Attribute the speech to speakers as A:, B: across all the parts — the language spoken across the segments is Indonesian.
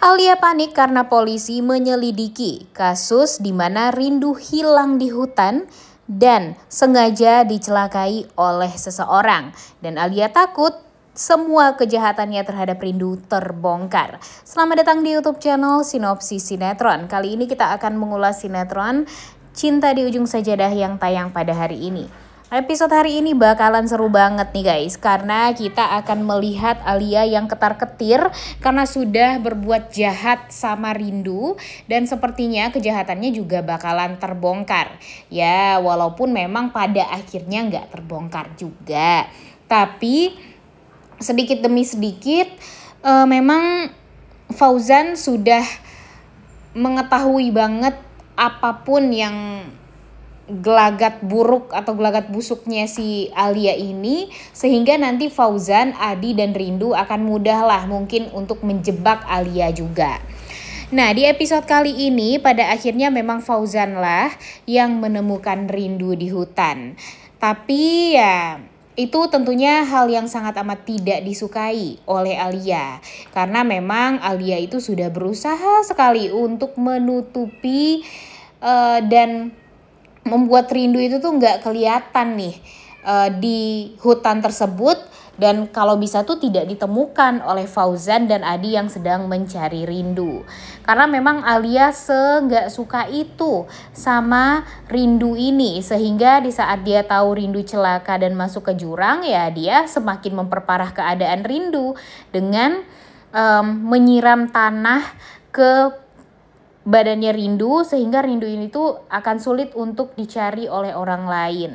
A: Alia panik karena polisi menyelidiki kasus di mana Rindu hilang di hutan dan sengaja dicelakai oleh seseorang. Dan Alia takut semua kejahatannya terhadap Rindu terbongkar. Selamat datang di YouTube channel Sinopsis Sinetron. Kali ini kita akan mengulas sinetron Cinta di Ujung Sajadah yang tayang pada hari ini. Episode hari ini bakalan seru banget nih guys, karena kita akan melihat Alia yang ketar-ketir karena sudah berbuat jahat sama Rindu dan sepertinya kejahatannya juga bakalan terbongkar. Ya walaupun memang pada akhirnya nggak terbongkar juga, tapi sedikit demi sedikit memang Fauzan sudah mengetahui banget apapun yang gelagat buruk atau gelagat busuknya si Alia ini, sehingga nanti Fauzan, Adi dan Rindu akan mudahlah mungkin untuk menjebak Alia juga. Nah di episode kali ini pada akhirnya memang Fauzan lah yang menemukan Rindu di hutan. Tapi ya itu tentunya hal yang sangat amat tidak disukai oleh Alia, karena memang Alia itu sudah berusaha sekali untuk menutupi dan membuat Rindu itu tuh nggak kelihatan nih di hutan tersebut, dan kalau bisa tuh tidak ditemukan oleh Fauzan dan Adi yang sedang mencari Rindu. Karena memang Alia nggak suka itu sama Rindu ini, sehingga di saat dia tahu Rindu celaka dan masuk ke jurang, ya dia semakin memperparah keadaan Rindu dengan menyiram tanah ke badannya Rindu, sehingga Rindu ini tuh akan sulit untuk dicari oleh orang lain.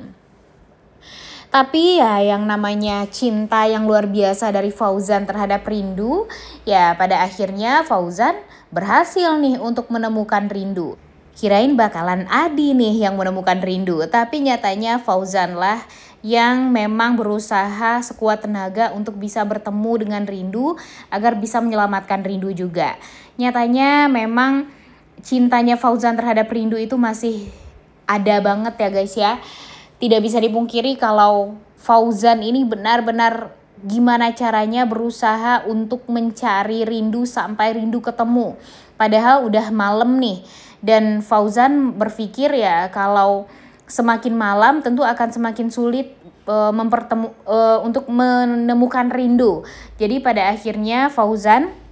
A: Tapi ya yang namanya cinta yang luar biasa dari Fauzan terhadap Rindu, ya pada akhirnya Fauzan berhasil nih untuk menemukan Rindu. Kirain bakalan Adi nih yang menemukan Rindu, tapi nyatanya Fauzan lah yang memang berusaha sekuat tenaga untuk bisa bertemu dengan Rindu agar bisa menyelamatkan Rindu juga. Nyatanya memang cintanya Fauzan terhadap Rindu itu masih ada banget ya guys ya. Tidak bisa dipungkiri kalau Fauzan ini benar-benar gimana caranya berusaha untuk mencari Rindu sampai Rindu ketemu. Padahal udah malam nih, dan Fauzan berpikir ya kalau semakin malam tentu akan semakin sulit untuk menemukan Rindu. Jadi pada akhirnya Fauzan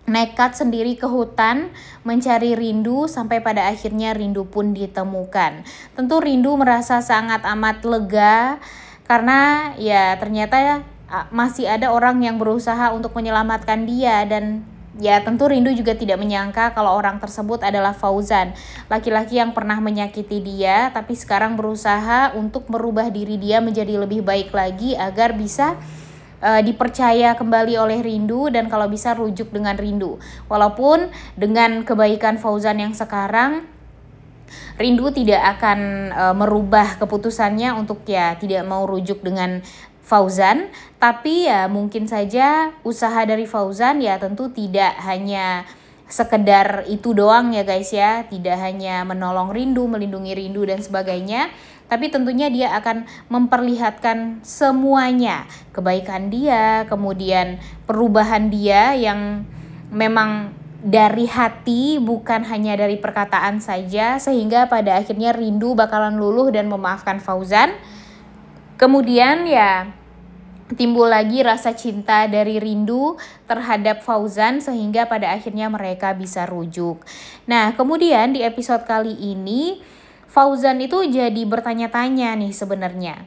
A: nekat sendiri ke hutan mencari Rindu sampai pada akhirnya Rindu pun ditemukan. Tentu Rindu merasa sangat amat lega karena ya ternyata ya masih ada orang yang berusaha untuk menyelamatkan dia, dan ya tentu Rindu juga tidak menyangka kalau orang tersebut adalah Fauzan, laki-laki yang pernah menyakiti dia tapi sekarang berusaha untuk merubah diri dia menjadi lebih baik lagi agar bisa dipercaya kembali oleh Rindu, dan kalau bisa rujuk dengan Rindu. Walaupun dengan kebaikan Fauzan yang sekarang, Rindu tidak akan merubah keputusannya untuk ya tidak mau rujuk dengan Fauzan, tapi ya mungkin saja usaha dari Fauzan ya tentu tidak hanya sekedar itu doang ya guys ya, tidak hanya menolong Rindu, melindungi Rindu dan sebagainya, tapi tentunya dia akan memperlihatkan semuanya, kebaikan dia, kemudian perubahan dia yang memang dari hati bukan hanya dari perkataan saja, sehingga pada akhirnya Rindu bakalan luluh dan memaafkan Fauzan. Kemudian ya timbul lagi rasa cinta dari Rindu terhadap Fauzan, sehingga pada akhirnya mereka bisa rujuk. Nah kemudian di episode kali ini Fauzan itu jadi bertanya-tanya nih sebenarnya,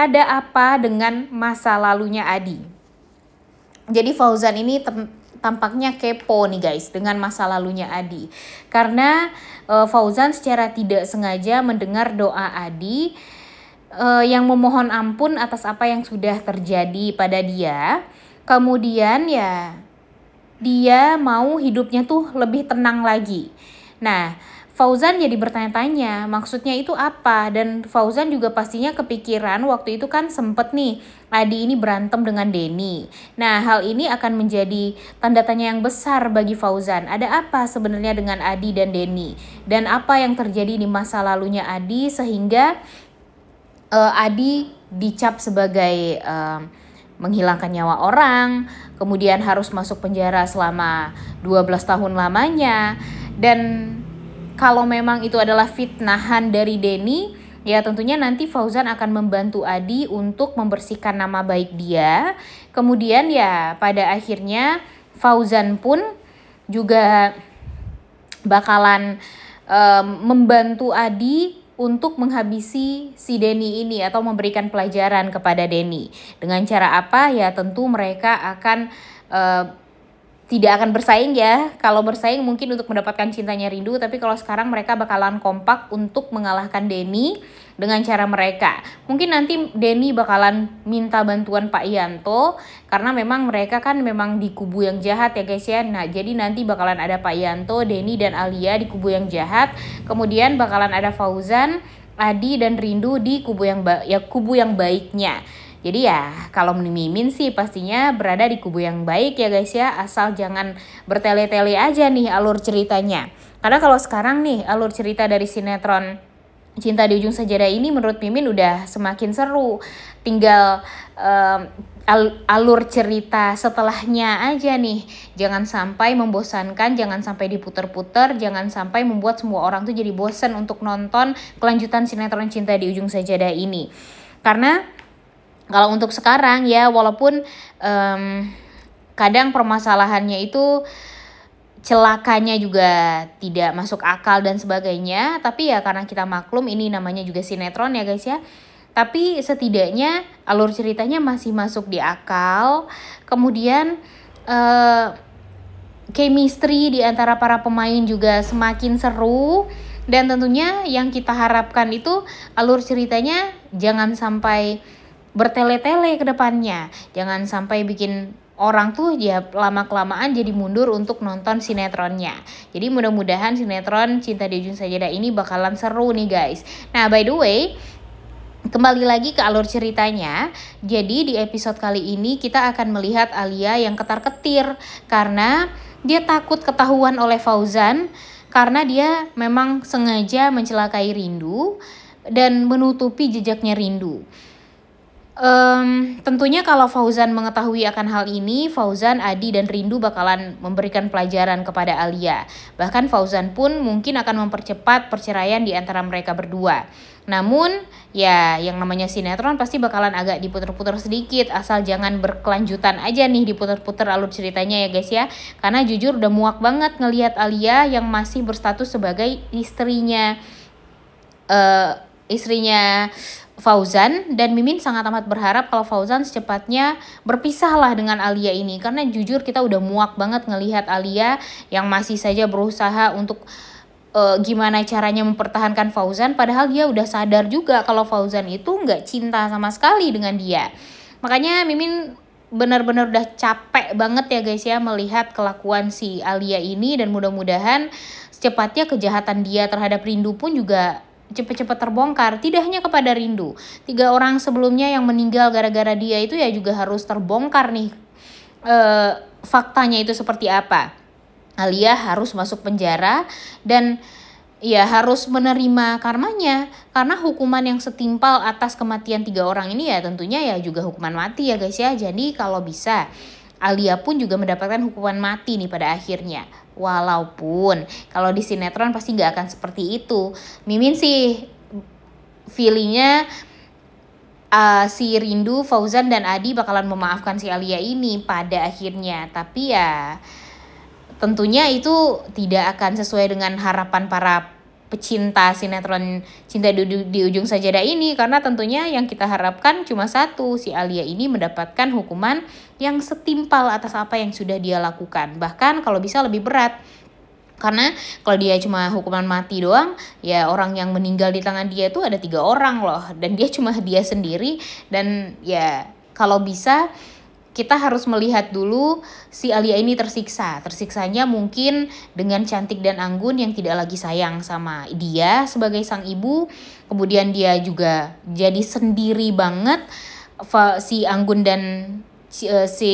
A: ada apa dengan masa lalunya Adi? Jadi Fauzan ini tampaknya kepo nih guys dengan masa lalunya Adi, karena Fauzan secara tidak sengaja mendengar doa Adi yang memohon ampun atas apa yang sudah terjadi pada dia. Kemudian ya dia mau hidupnya tuh lebih tenang lagi. Nah Fauzan jadi bertanya-tanya maksudnya itu apa, dan Fauzan juga pastinya kepikiran waktu itu kan sempet nih Adi ini berantem dengan Denny. Nah hal ini akan menjadi tanda tanya yang besar bagi Fauzan. Ada apa sebenarnya dengan Adi dan Denny, dan apa yang terjadi di masa lalunya Adi sehingga Adi dicap sebagai menghilangkan nyawa orang, kemudian harus masuk penjara selama 12 tahun lamanya. Dan kalau memang itu adalah fitnahan dari Denny, ya tentunya nanti Fauzan akan membantu Adi untuk membersihkan nama baik dia. Kemudian ya pada akhirnya Fauzan pun juga bakalan membantu Adi untuk menghabisi si Denny ini atau memberikan pelajaran kepada Denny. Dengan cara apa? Ya tentu mereka akan tidak akan bersaing ya. Kalau bersaing mungkin untuk mendapatkan cintanya Rindu, tapi kalau sekarang mereka bakalan kompak untuk mengalahkan Denny dengan cara mereka. Mungkin nanti Denny bakalan minta bantuan Pak Yanto karena memang mereka kan memang di kubu yang jahat ya guys ya. Nah, jadi nanti bakalan ada Pak Yanto, Denny dan Alia di kubu yang jahat. Kemudian bakalan ada Fauzan, Adi dan Rindu di kubu yang baiknya. Jadi ya kalau Mimin sih pastinya berada di kubu yang baik ya guys ya, asal jangan bertele-tele aja nih alur ceritanya. Karena kalau sekarang nih alur cerita dari sinetron Cinta di Ujung Sajadah ini menurut Mimin udah semakin seru. Tinggal alur cerita setelahnya aja nih. Jangan sampai membosankan, jangan sampai diputer-puter, jangan sampai membuat semua orang tuh jadi bosan untuk nonton kelanjutan sinetron Cinta di Ujung Sajadah ini. Karena kalau untuk sekarang ya walaupun kadang permasalahannya itu celakanya juga tidak masuk akal dan sebagainya, tapi ya karena kita maklum ini namanya juga sinetron ya guys ya. Tapi setidaknya alur ceritanya masih masuk di akal. Kemudian chemistry di antara para pemain juga semakin seru. Dan tentunya yang kita harapkan itu alur ceritanya jangan sampai bertele-tele ke depannya. Jangan sampai bikin orang tuh ya lama-kelamaan jadi mundur untuk nonton sinetronnya. Jadi mudah-mudahan sinetron Cinta di Ujung Sajadah ini bakalan seru nih guys. Nah by the way, kembali lagi ke alur ceritanya. Jadi di episode kali ini kita akan melihat Alia yang ketar-ketir karena dia takut ketahuan oleh Fauzan karena dia memang sengaja mencelakai Rindu dan menutupi jejaknya Rindu. Tentunya kalau Fauzan mengetahui akan hal ini, Fauzan, Adi, dan Rindu bakalan memberikan pelajaran kepada Alia. Bahkan Fauzan pun mungkin akan mempercepat perceraian di antara mereka berdua. Namun, ya yang namanya sinetron pasti bakalan agak diputer-puter sedikit, asal jangan berkelanjutan aja nih diputer-puter alur ceritanya ya guys ya. Karena jujur udah muak banget ngelihat Alia yang masih berstatus sebagai istrinya Fauzan, dan Mimin sangat amat berharap kalau Fauzan secepatnya berpisahlah dengan Alia ini, karena jujur kita udah muak banget ngelihat Alia yang masih saja berusaha untuk gimana caranya mempertahankan Fauzan, padahal dia udah sadar juga kalau Fauzan itu nggak cinta sama sekali dengan dia. Makanya Mimin benar-benar udah capek banget ya guys ya melihat kelakuan si Alia ini, dan mudah-mudahan secepatnya kejahatan dia terhadap Rindu pun juga cepat-cepat terbongkar. Tidak hanya kepada Rindu, 3 orang sebelumnya yang meninggal gara-gara dia itu ya juga harus terbongkar nih faktanya itu seperti apa. Alia harus masuk penjara dan ya harus menerima karmanya, karena hukuman yang setimpal atas kematian 3 orang ini ya tentunya ya juga hukuman mati ya guys ya. Jadi kalau bisa Alia pun juga mendapatkan hukuman mati nih pada akhirnya. Walaupun kalau di sinetron pasti gak akan seperti itu. Mimin sih feelingnya si Rindu, Fauzan, dan Adi bakalan memaafkan si Alia ini pada akhirnya. Tapi ya tentunya itu tidak akan sesuai dengan harapan para pecinta sinetron Cinta di Ujung Sajadah ini, karena tentunya yang kita harapkan cuma satu, si Alia ini mendapatkan hukuman yang setimpal atas apa yang sudah dia lakukan, bahkan kalau bisa lebih berat. Karena kalau dia cuma hukuman mati doang, ya orang yang meninggal di tangan dia itu ada 3 orang loh, dan dia cuma dia sendiri. Dan ya kalau bisa kita harus melihat dulu si Alia ini tersiksanya mungkin dengan Cantik dan Anggun yang tidak lagi sayang sama dia sebagai sang ibu. Kemudian dia juga jadi sendiri banget, si Anggun dan si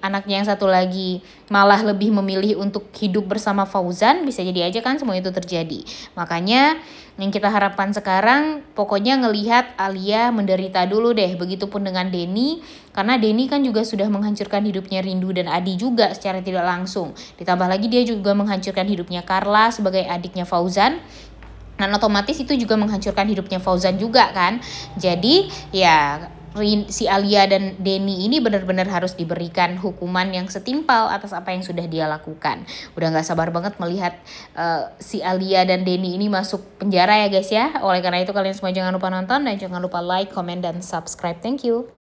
A: anaknya yang satu lagi malah lebih memilih untuk hidup bersama Fauzan, bisa jadi aja kan semua itu terjadi. Makanya yang kita harapkan sekarang pokoknya ngelihat Alia menderita dulu deh, begitupun dengan Denny, karena Denny kan juga sudah menghancurkan hidupnya Rindu dan Adi juga secara tidak langsung. Ditambah lagi dia juga menghancurkan hidupnya Carla sebagai adiknya Fauzan. Dan otomatis itu juga menghancurkan hidupnya Fauzan juga kan. Jadi ya si Alia dan Denny ini benar-benar harus diberikan hukuman yang setimpal atas apa yang sudah dia lakukan. Udah gak sabar banget melihat si Alia dan Denny ini masuk penjara ya guys ya. Oleh karena itu kalian semua jangan lupa nonton dan jangan lupa like, comment, dan subscribe. Thank you.